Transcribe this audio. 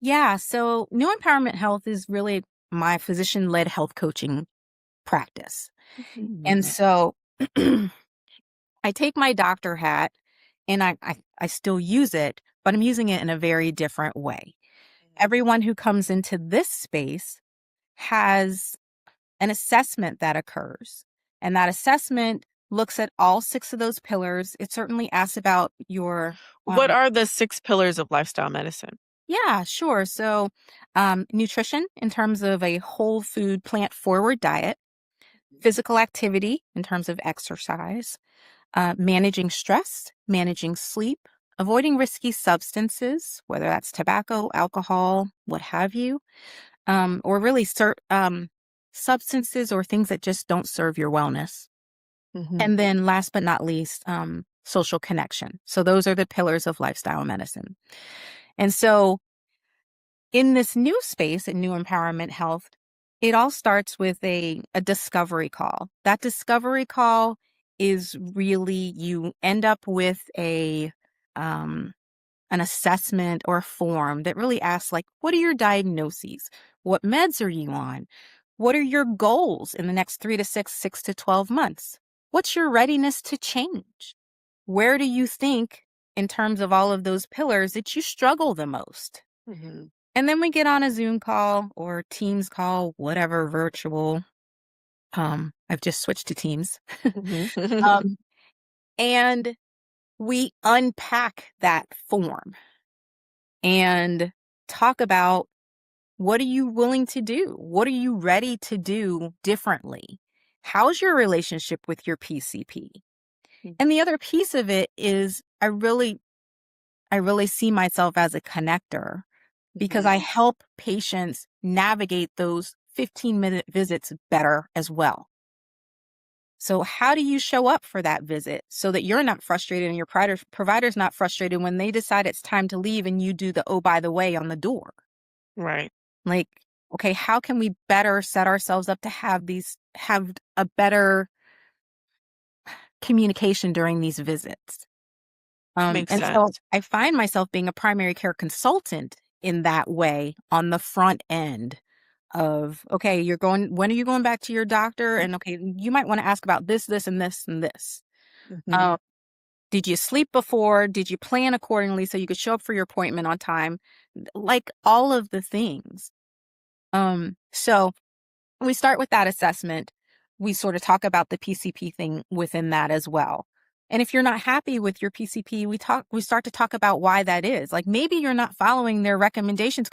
Yeah, so New Empowerment Health is really my physician-led health coaching practice. And Mhm. so I take my doctor hat and I still use it, but I'm using it in a very different way. Everyone who comes into this space has an assessment that occurs, and that assessment looks at all six of those pillars. It certainly asks about your What are the 6 pillars of lifestyle medicine? yeah, sure. So, nutrition in terms of a whole food, plant forward diet, physical activity in terms of exercise, managing stress, managing sleep, avoiding risky substances, whether that's tobacco, alcohol, what have you, or really substances or things that just don't serve your wellness. Mhm. And then last but not least, social connection. So those are the pillars of lifestyle medicine. And so in this new space at New Empowerment Health, it all starts with a discovery call. That discovery call is really you end up with um, an assessment or a form that really asks, like, what are your diagnoses? What meds are you on? What are your goals in the next 3 to 6, 6 to 12 months? What's your readiness to change? Where do you think, in terms of all of those pillars, that you struggle the most? Mhm. And then we get on a Zoom call or Teams call, whatever, virtual. I've just switched to Teams. Mhm. um, and we unpack that form and talk about what are you willing to do? What are you ready to do differently? How's your relationship with your PCP? And the other piece of it is I really see myself as a connector because I Mhm. help patients navigate those 15-minute visits better as well. So how do you show up for that visit so that you're not frustrated and your provider's not frustrated when they decide it's time to leave and you do the, oh, by the way, on the door? Right. Like, okay, how can we better set ourselves up to have a better communication during these visits? Makes And so sense. I find myself being a primary care consultant in that way on the front end of, okay, when are you going back to your doctor? And okay, you might want to ask about this, this, and this, and this. Mhm. Uh, did you sleep before? Did you plan accordingly so you could show up for your appointment on time? Like all of the things. So we start with that assessment. We sort of talk about the PCP thing within that as well. And if you're not happy with your PCP, we start to talk about why that is. Like maybe you're not following their recommendations